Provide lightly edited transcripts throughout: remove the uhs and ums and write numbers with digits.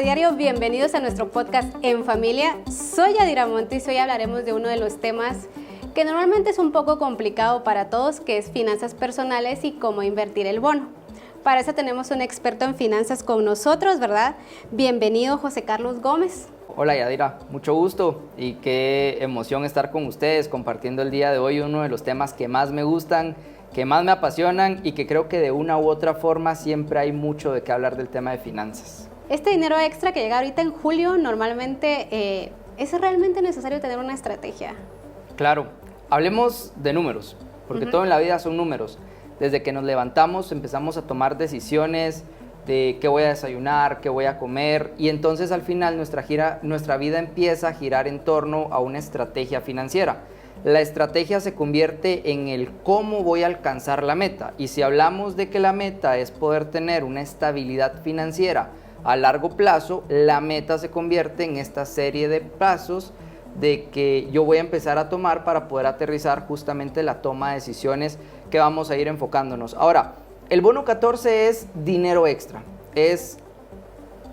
Diario, bienvenidos a nuestro podcast En Familia. Soy Yadira Montes y hoy hablaremos de uno de los temas que normalmente es un poco complicado para todos, que es finanzas personales y cómo invertir el bono. Para eso tenemos un experto en finanzas con nosotros, ¿verdad? Bienvenido, José Carlos Gómez. Hola Yadira, mucho gusto y qué emoción estar con ustedes compartiendo el día de hoy uno de los temas que más me gustan, que más me apasionan y que creo que de una u otra forma siempre hay mucho de qué hablar del tema de finanzas. Este dinero extra que llega ahorita en julio, normalmente, ¿es realmente necesario tener una estrategia? Claro, hablemos de números, porque todo en la vida son números. Desde que nos levantamos empezamos a tomar decisiones de qué voy a desayunar, qué voy a comer, y entonces al final nuestra vida empieza a girar en torno a una estrategia financiera. La estrategia se convierte en el cómo voy a alcanzar la meta, y si hablamos de que la meta es poder tener una estabilidad financiera a largo plazo, la meta se convierte en esta serie de pasos de que yo voy a empezar a tomar para poder aterrizar justamente la toma de decisiones que vamos a ir enfocándonos. Ahora, el bono 14 es dinero extra, es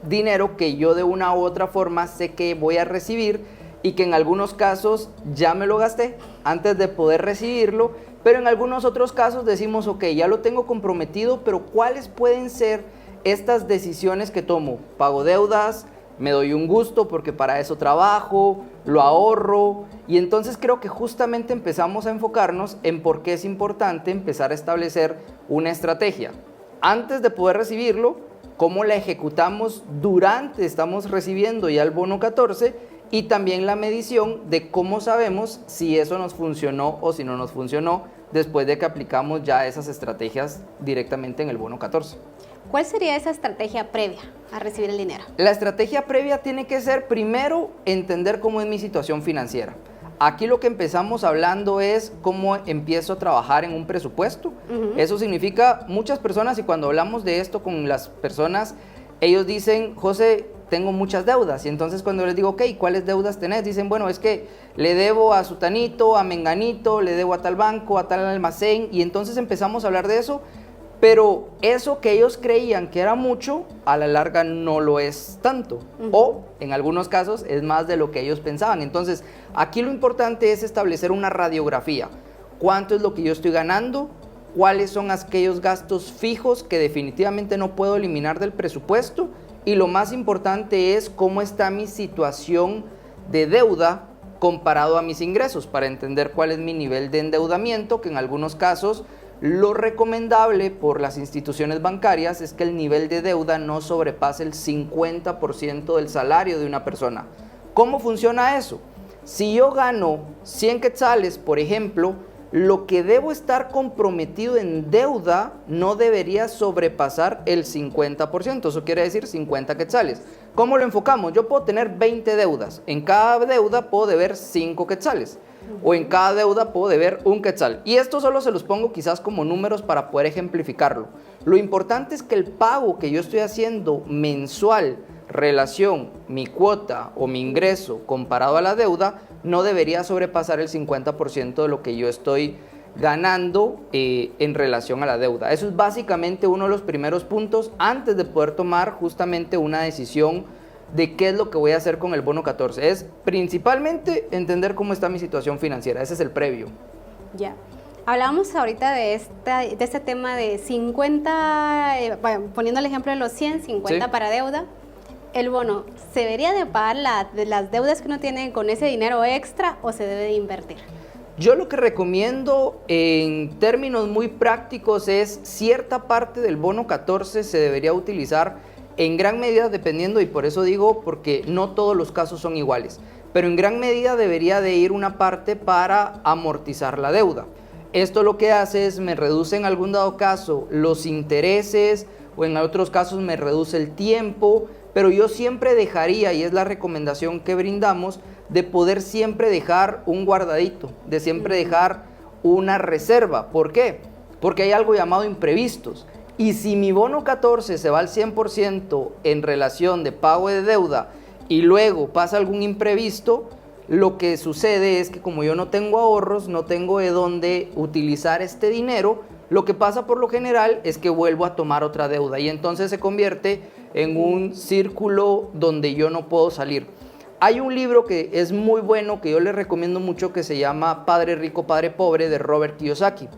dinero que yo de una u otra forma sé que voy a recibir y que en algunos casos ya me lo gasté antes de poder recibirlo, pero en algunos otros casos decimos, ok, ya lo tengo comprometido, pero ¿cuáles pueden ser estas decisiones que tomo? Pago deudas, me doy un gusto porque para eso trabajo, lo ahorro, y entonces creo que justamente empezamos a enfocarnos en por qué es importante empezar a establecer una estrategia. Antes de poder recibirlo, cómo la ejecutamos durante estamos recibiendo ya el bono 14 y también la medición de cómo sabemos si eso nos funcionó o si no nos funcionó después de que aplicamos ya esas estrategias directamente en el bono 14. ¿Cuál sería esa estrategia previa a recibir el dinero? La estrategia previa tiene que ser primero entender cómo es mi situación financiera. Aquí lo que empezamos hablando es cómo empiezo a trabajar en un presupuesto. Eso significa muchas personas, y cuando hablamos de esto con las personas, ellos dicen, José, tengo muchas deudas. Y entonces cuando les digo, ok, ¿cuáles deudas tenés? Dicen, bueno, es que le debo a sutanito, a menganito, le debo a tal banco, a tal almacén. Y entonces empezamos a hablar de eso. Pero eso que ellos creían que era mucho, a la larga no lo es tanto. O en algunos casos es más de lo que ellos pensaban. Entonces, aquí lo importante es establecer una radiografía. ¿Cuánto es lo que yo estoy ganando? ¿Cuáles son aquellos gastos fijos que definitivamente no puedo eliminar del presupuesto? Y lo más importante es cómo está mi situación de deuda comparado a mis ingresos, para entender cuál es mi nivel de endeudamiento, que en algunos casos lo recomendable por las instituciones bancarias es que el nivel de deuda no sobrepase el 50% del salario de una persona. ¿Cómo funciona eso? Si yo gano 100 quetzales, por ejemplo, lo que debo estar comprometido en deuda no debería sobrepasar el 50%. Eso quiere decir 50 quetzales. ¿Cómo lo enfocamos? Yo puedo tener 20 deudas. En cada deuda puedo deber 5 quetzales. O en cada deuda puedo deber 1 quetzal. Y esto solo se los pongo quizás como números para poder ejemplificarlo. Lo importante es que el pago que yo estoy haciendo mensual, relación, mi cuota o mi ingreso comparado a la deuda, no debería sobrepasar el 50% de lo que yo estoy ganando en relación a la deuda. Eso es básicamente uno de los primeros puntos antes de poder tomar justamente una decisión de qué es lo que voy a hacer con el bono 14. Es principalmente entender cómo está mi situación financiera. Ese es el previo. Ya. Hablábamos ahorita de este tema de 50, bueno, poniendo el ejemplo de los 100, 50 para deuda. ¿El bono se debería de pagar las deudas que uno tiene con ese dinero extra o se debe de invertir? Yo lo que recomiendo en términos muy prácticos es cierta parte del bono 14 se debería utilizar en gran medida, dependiendo, y por eso digo, porque no todos los casos son iguales, pero en gran medida debería de ir una parte para amortizar la deuda. Esto lo que hace es me reduce en algún dado caso los intereses, o en otros casos me reduce el tiempo, pero yo siempre dejaría, y es la recomendación que brindamos, de poder siempre dejar un guardadito, de siempre dejar una reserva. ¿Por qué? Porque hay algo llamado imprevistos. Y si mi bono 14 se va al 100% en relación de pago de deuda y luego pasa algún imprevisto, lo que sucede es que como yo no tengo ahorros, no tengo de dónde utilizar este dinero, lo que pasa por lo general es que vuelvo a tomar otra deuda y entonces se convierte en un círculo donde yo no puedo salir. Hay un libro que es muy bueno, que yo les recomiendo mucho, que se llama Padre Rico, Padre Pobre, de Robert Kiyosaki.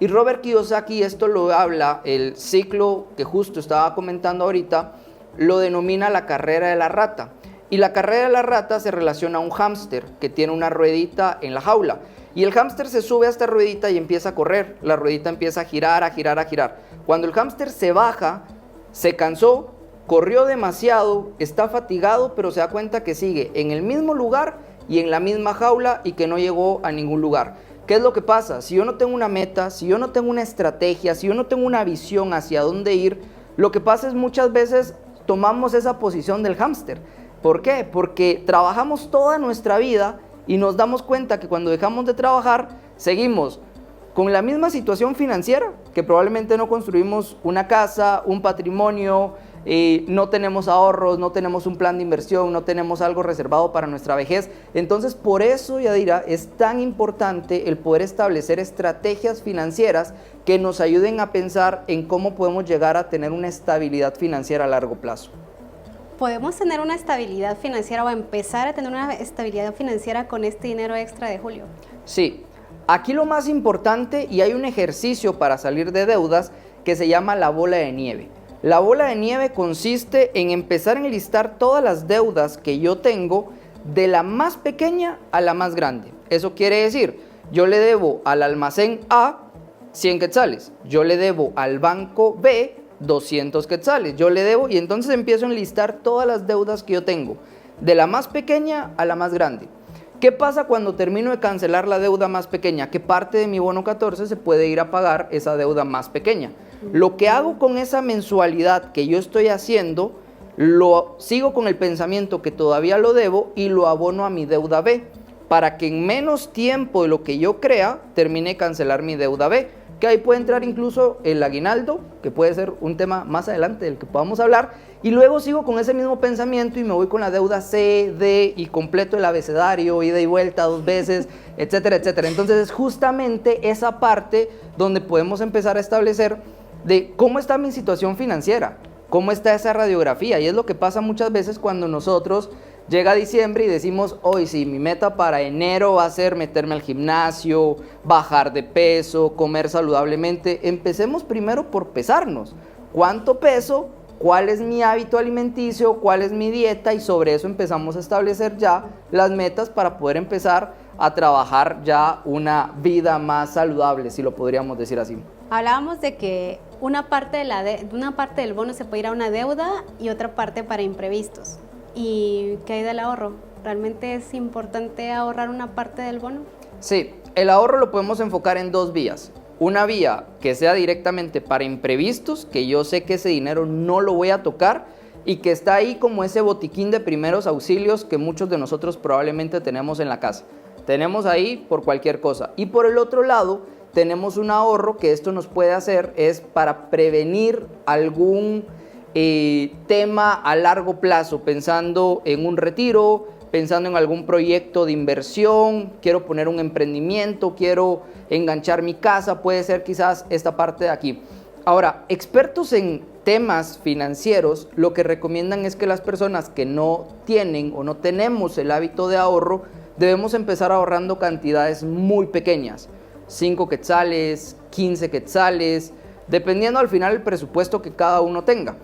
Y Robert Kiyosaki, esto lo habla, el ciclo que justo estaba comentando ahorita, lo denomina la carrera de la rata. Y la carrera de la rata se relaciona a un hámster que tiene una ruedita en la jaula. Y el hámster se sube a esta ruedita y empieza a correr. La ruedita empieza a girar, a girar, a girar. Cuando el hámster se baja, se cansó, corrió demasiado, está fatigado, pero se da cuenta que sigue en el mismo lugar y en la misma jaula y que no llegó a ningún lugar. ¿Qué es lo que pasa? Si yo no tengo una meta, si yo no tengo una estrategia, si yo no tengo una visión hacia dónde ir, lo que pasa es muchas veces tomamos esa posición del hámster. ¿Por qué? Porque trabajamos toda nuestra vida y nos damos cuenta que cuando dejamos de trabajar, seguimos con la misma situación financiera, que probablemente no construimos una casa, un patrimonio, no tenemos ahorros, no tenemos un plan de inversión, no tenemos algo reservado para nuestra vejez. Entonces, por eso, Yadira, es tan importante el poder establecer estrategias financieras que nos ayuden a pensar en cómo podemos llegar a tener una estabilidad financiera a largo plazo. ¿Podemos tener una estabilidad financiera o empezar a tener una estabilidad financiera con este dinero extra de Julio? Sí, aquí lo más importante, y hay un ejercicio para salir de deudas que se llama la bola de nieve. La bola de nieve consiste en empezar a enlistar todas las deudas que yo tengo de la más pequeña a la más grande. Eso quiere decir, yo le debo al almacén A 100 quetzales, yo le debo al banco B 200 quetzales, yo le debo, y entonces empiezo a enlistar todas las deudas que yo tengo, de la más pequeña a la más grande. ¿Qué pasa cuando termino de cancelar la deuda más pequeña? Que parte de mi bono 14 se puede ir a pagar esa deuda más pequeña. Lo que hago con esa mensualidad que yo estoy haciendo, lo sigo con el pensamiento que todavía lo debo y lo abono a mi deuda B, para que en menos tiempo de lo que yo crea, termine de cancelar mi deuda B. Que ahí puede entrar incluso el aguinaldo, que puede ser un tema más adelante del que podamos hablar, y luego sigo con ese mismo pensamiento y me voy con la deuda C, D, y completo el abecedario, ida y vuelta 2 veces, etcétera, etcétera. Entonces es justamente esa parte donde podemos empezar a establecer de cómo está mi situación financiera, cómo está esa radiografía, y es lo que pasa muchas veces cuando nosotros llega diciembre y decimos, hoy sí, mi meta para enero va a ser meterme al gimnasio, bajar de peso, comer saludablemente. Empecemos primero por pesarnos. ¿Cuánto peso? ¿Cuál es mi hábito alimenticio? ¿Cuál es mi dieta? Y sobre eso empezamos a establecer ya las metas para poder empezar a trabajar ya una vida más saludable, si lo podríamos decir así. Hablábamos de que una parte del bono se puede ir a una deuda y otra parte para imprevistos. ¿Y qué hay del ahorro? ¿Realmente es importante ahorrar una parte del bono? Sí, el ahorro lo podemos enfocar en 2 vías. Una vía que sea directamente para imprevistos, que yo sé que ese dinero no lo voy a tocar y que está ahí como ese botiquín de primeros auxilios que muchos de nosotros probablemente tenemos en la casa. Tenemos ahí por cualquier cosa. Y por el otro lado, tenemos un ahorro que esto nos puede hacer es para prevenir algún tema a largo plazo, pensando en un retiro, pensando en algún proyecto de inversión, quiero poner un emprendimiento, quiero enganchar mi casa, puede ser quizás esta parte de aquí. Ahora, expertos en temas financieros lo que recomiendan es que las personas que no tienen o no tenemos el hábito de ahorro, debemos empezar ahorrando cantidades muy pequeñas, 5 quetzales, 15 quetzales, dependiendo al final el presupuesto que cada uno tenga.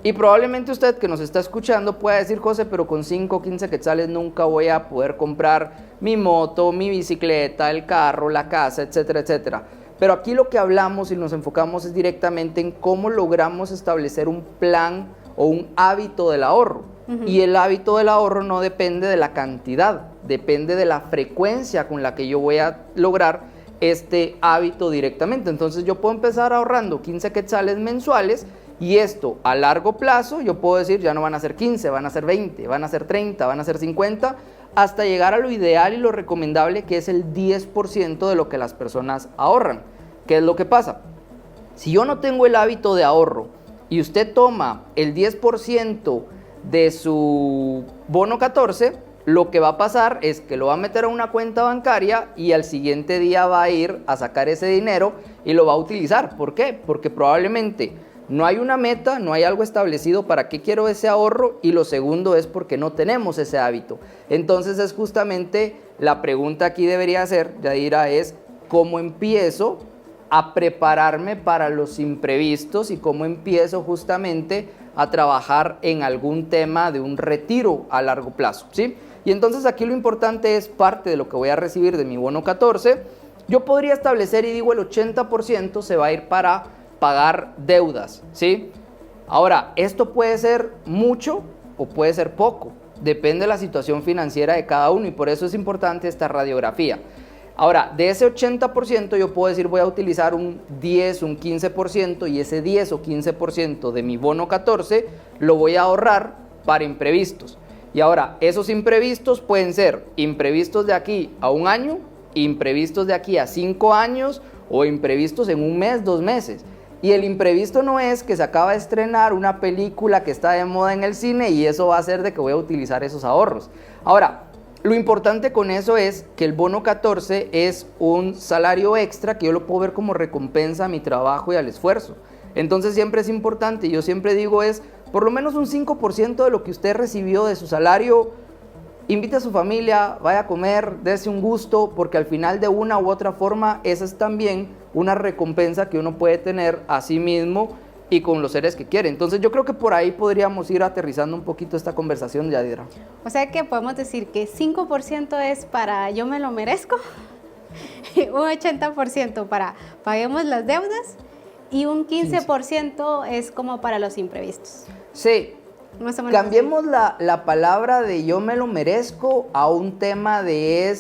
Y probablemente usted que nos está escuchando pueda decir, José, pero con 5 o 15 quetzales nunca voy a poder comprar mi moto, mi bicicleta, el carro, la casa, etcétera, etcétera. Pero aquí lo que hablamos y nos enfocamos es directamente en cómo logramos establecer un plan o un hábito del ahorro. Y el hábito del ahorro no depende de la cantidad, depende de la frecuencia con la que yo voy a lograr este hábito directamente. Entonces yo puedo empezar ahorrando 15 quetzales mensuales. Y esto a largo plazo, yo puedo decir, ya no van a ser 15, van a ser 20, van a ser 30, van a ser 50, hasta llegar a lo ideal y lo recomendable, que es el 10% de lo que las personas ahorran. ¿Qué es lo que pasa? Si yo no tengo el hábito de ahorro y usted toma el 10% de su bono 14, lo que va a pasar es que lo va a meter a una cuenta bancaria y al siguiente día va a ir a sacar ese dinero y lo va a utilizar. ¿Por qué? Porque probablemente no hay una meta, no hay algo establecido para qué quiero ese ahorro, y lo segundo es porque no tenemos ese hábito. Entonces es justamente la pregunta aquí debería ser, Yadira, es ¿cómo empiezo a prepararme para los imprevistos y cómo empiezo justamente a trabajar en algún tema de un retiro a largo plazo, ¿sí? Y entonces aquí lo importante es parte de lo que voy a recibir de mi bono 14. Yo podría establecer y digo el 80% se va a ir para pagar deudas, ¿sí? Ahora, esto puede ser mucho o puede ser poco, depende de la situación financiera de cada uno, y por eso es importante esta radiografía. Ahora, de ese 80% yo puedo decir voy a utilizar un 10, un 15%, y ese 10 o 15% de mi bono 14 lo voy a ahorrar para imprevistos. Y ahora, esos imprevistos pueden ser imprevistos de aquí a un año, imprevistos de aquí a 5 años o imprevistos en un mes, 2 meses. Y el imprevisto no es que se acaba de estrenar una película que está de moda en el cine y eso va a hacer de que voy a utilizar esos ahorros. Ahora, lo importante con eso es que el bono 14 es un salario extra que yo lo puedo ver como recompensa a mi trabajo y al esfuerzo. Entonces siempre es importante, yo siempre digo es por lo menos un 5% de lo que usted recibió de su salario, invite a su familia, vaya a comer, dése un gusto, porque al final de una u otra forma esa es también una recompensa que uno puede tener a sí mismo y con los seres que quiere. Entonces yo creo que por ahí podríamos ir aterrizando un poquito esta conversación, Yadira. O sea que podemos decir que 5% es para yo me lo merezco, un 80% para paguemos las deudas y un 15% es como para los imprevistos. Sí, cambiemos la palabra de yo me lo merezco a un tema de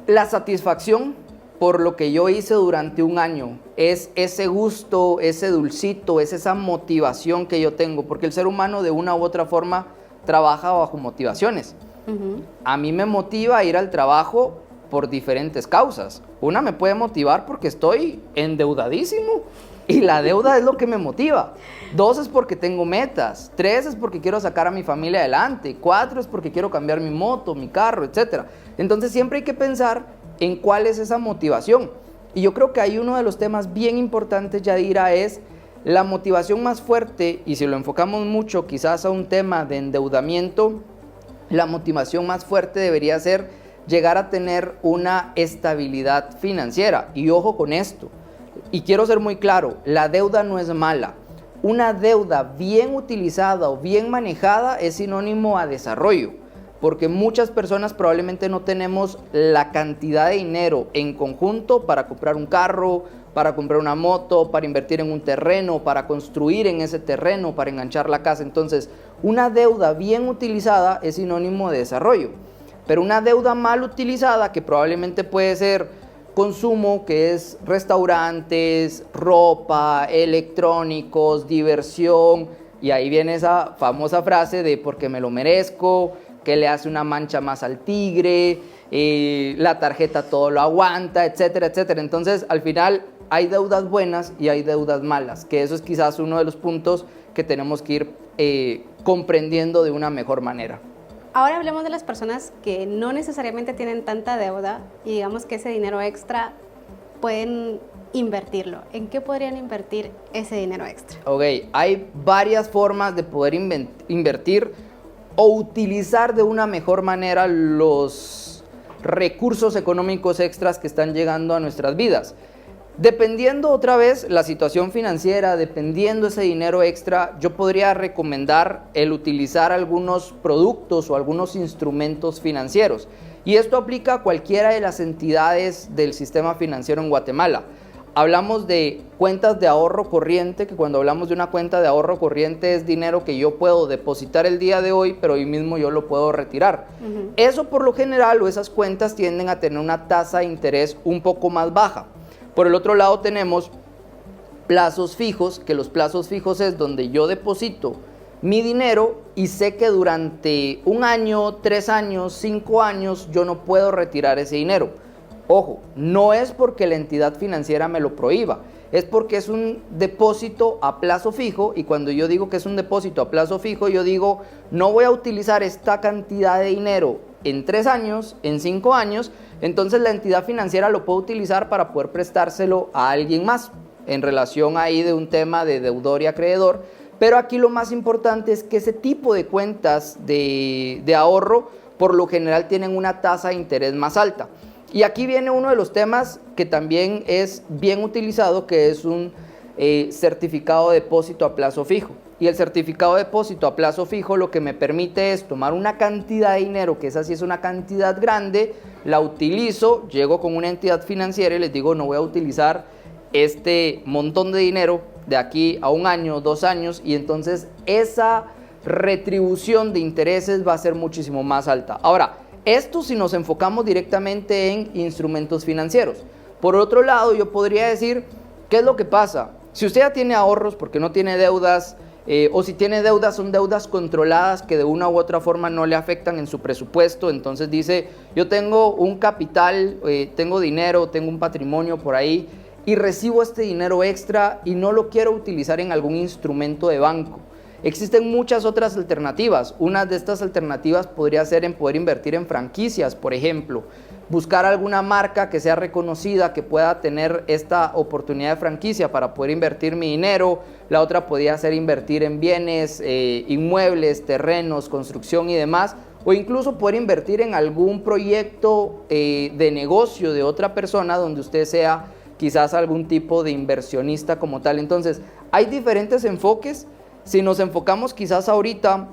la satisfacción por lo que yo hice durante un año, es ese gusto, ese dulcito, es esa motivación que yo tengo, porque el ser humano de una u otra forma trabaja bajo motivaciones. A mí me motiva a ir al trabajo por diferentes causas. Una me puede motivar porque estoy endeudadísimo y la deuda es lo que me motiva. 2 es porque tengo metas. 3 es porque quiero sacar a mi familia adelante. 4 es porque quiero cambiar mi moto, mi carro, etc. Entonces siempre hay que pensar en cuál es esa motivación. Y yo creo que hay uno de los temas bien importantes, Yadira, es la motivación más fuerte, y si lo enfocamos mucho quizás a un tema de endeudamiento, la motivación más fuerte debería ser llegar a tener una estabilidad financiera. Y ojo con esto, y quiero ser muy claro, la deuda no es mala. Una deuda bien utilizada o bien manejada es sinónimo a desarrollo, porque muchas personas probablemente no tenemos la cantidad de dinero en conjunto para comprar un carro, para comprar una moto, para invertir en un terreno, para construir en ese terreno, para enganchar la casa. Entonces, una deuda bien utilizada es sinónimo de desarrollo, pero una deuda mal utilizada, que probablemente puede ser consumo, que es restaurantes, ropa, electrónicos, diversión, y ahí viene esa famosa frase de porque me lo merezco, que le hace una mancha más al tigre, la tarjeta todo lo aguanta, etcétera, etcétera. Entonces, al final hay deudas buenas y hay deudas malas, que eso es quizás uno de los puntos que tenemos que ir comprendiendo de una mejor manera. Ahora hablemos de las personas que no necesariamente tienen tanta deuda y digamos que ese dinero extra pueden invertirlo. ¿En qué podrían invertir ese dinero extra? Ok, hay varias formas de poder invertir o utilizar de una mejor manera los recursos económicos extras que están llegando a nuestras vidas. Dependiendo otra vez la situación financiera, dependiendo ese dinero extra, yo podría recomendar el utilizar algunos productos o algunos instrumentos financieros. Y esto aplica a cualquiera de las entidades del sistema financiero en Guatemala. Hablamos de cuentas de ahorro corriente, que cuando hablamos de una cuenta de ahorro corriente es dinero que yo puedo depositar el día de hoy, pero hoy mismo yo lo puedo retirar. Eso por lo general, o esas cuentas tienden a tener una tasa de interés un poco más baja. Por el otro lado tenemos plazos fijos, que los plazos fijos es donde yo deposito mi dinero y sé que durante 1 año, 3 años, 5 años yo no puedo retirar ese dinero. Ojo, no es porque la entidad financiera me lo prohíba, es porque es un depósito a plazo fijo, y cuando yo digo que es un depósito a plazo fijo, yo digo no voy a utilizar esta cantidad de dinero en 3 años, en 5 años, entonces la entidad financiera lo puede utilizar para poder prestárselo a alguien más. en relación ahí de un tema de deudor y acreedor, pero aquí lo más importante es que ese tipo de cuentas de ahorro por lo general tienen una tasa de interés más alta. Y aquí viene uno de los temas que también es bien utilizado, que es un certificado de depósito a plazo fijo. Y el certificado de depósito a plazo fijo lo que me permite es tomar una cantidad de dinero, que esa sí es una cantidad grande, la utilizo, llego con una entidad financiera y les digo, no voy a utilizar este montón de dinero de aquí a 1 año, 2 años, y entonces esa retribución de intereses va a ser muchísimo más alta. Ahora, esto si nos enfocamos directamente en instrumentos financieros. Por otro lado, yo podría decir, ¿qué es lo que pasa? Si usted ya tiene ahorros porque no tiene deudas, o si tiene deudas, son deudas controladas que de una u otra forma no le afectan en su presupuesto, entonces dice, yo tengo un capital, tengo dinero, tengo un patrimonio por ahí y recibo este dinero extra y no lo quiero utilizar en algún instrumento de banco. Existen muchas otras alternativas. Una de estas alternativas podría ser en poder invertir en franquicias, por ejemplo. Buscar alguna marca que sea reconocida, que pueda tener esta oportunidad de franquicia para poder invertir mi dinero. La otra podría ser invertir en bienes, inmuebles, terrenos, construcción y demás. O incluso poder invertir en algún proyecto de negocio de otra persona donde usted sea quizás algún tipo de inversionista como tal. Entonces, hay diferentes enfoques. Si nos enfocamos quizás ahorita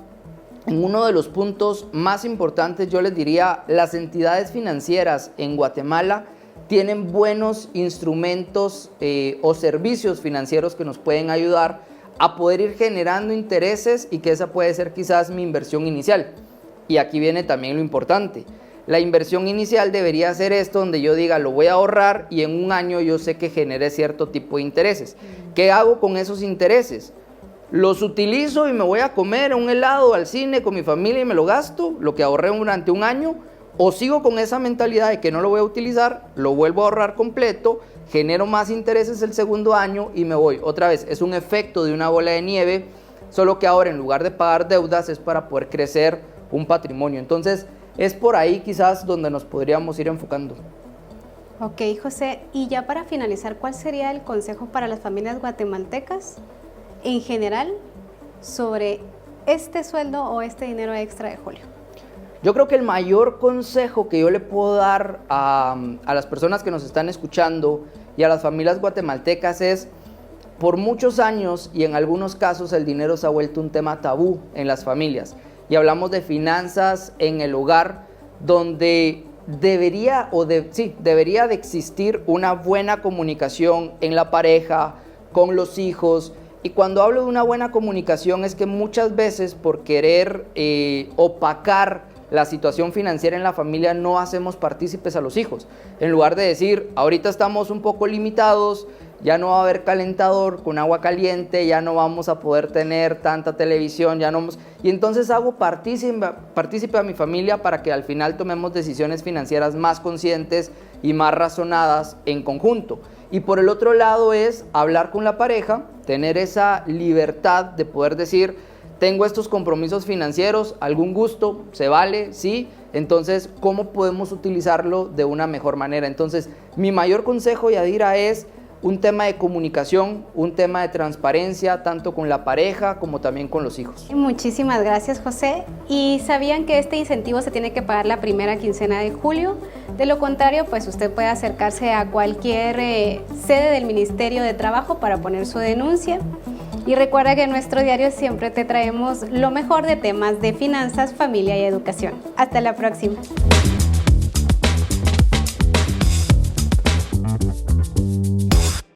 en uno de los puntos más importantes, yo les diría, las entidades financieras en Guatemala tienen buenos instrumentos o servicios financieros que nos pueden ayudar a poder ir generando intereses y que esa puede ser quizás mi inversión inicial. Y aquí viene también lo importante. La inversión inicial debería ser esto, donde yo diga, lo voy a ahorrar y en 1 año yo sé que genere cierto tipo de intereses. ¿Qué hago con esos intereses? Los utilizo y me voy a comer un helado al cine con mi familia y me lo gasto, lo que ahorré durante 1 año, o sigo con esa mentalidad de que no lo voy a utilizar, lo vuelvo a ahorrar completo, genero más intereses el 2.º año y me voy. Otra vez, es un efecto de una bola de nieve, solo que ahora en lugar de pagar deudas es para poder crecer un patrimonio. Entonces, es por ahí quizás donde nos podríamos ir enfocando. Ok, José, y ya para finalizar, ¿cuál sería el consejo para las familias guatemaltecas en general sobre este sueldo o este dinero extra de Julio? Yo creo que el mayor consejo que yo le puedo dar a las personas que nos están escuchando y a las familias guatemaltecas es, por muchos años y en algunos casos el dinero se ha vuelto un tema tabú en las familias. Y hablamos de finanzas en el hogar, donde debería de existir una buena comunicación en la pareja, con los hijos. Y cuando hablo de una buena comunicación es que muchas veces por querer opacar la situación financiera en la familia no hacemos partícipes a los hijos. En lugar de decir, ahorita estamos un poco limitados, ya no va a haber calentador con agua caliente, ya no vamos a poder tener tanta televisión, y entonces hago partícipe a mi familia para que al final tomemos decisiones financieras más conscientes y más razonadas en conjunto. Y por el otro lado es hablar con la pareja, tener esa libertad de poder decir, tengo estos compromisos financieros, algún gusto, se vale, sí, entonces, ¿cómo podemos utilizarlo de una mejor manera? Entonces, mi mayor consejo, Yadira, es un tema de comunicación, un tema de transparencia, tanto con la pareja como también con los hijos. Muchísimas gracias, José. ¿Y sabían que este incentivo se tiene que pagar la primera quincena de julio? De lo contrario, pues usted puede acercarse a cualquier sede del Ministerio de Trabajo para poner su denuncia. Y recuerda que en nuestro diario siempre te traemos lo mejor de temas de finanzas, familia y educación. Hasta la próxima.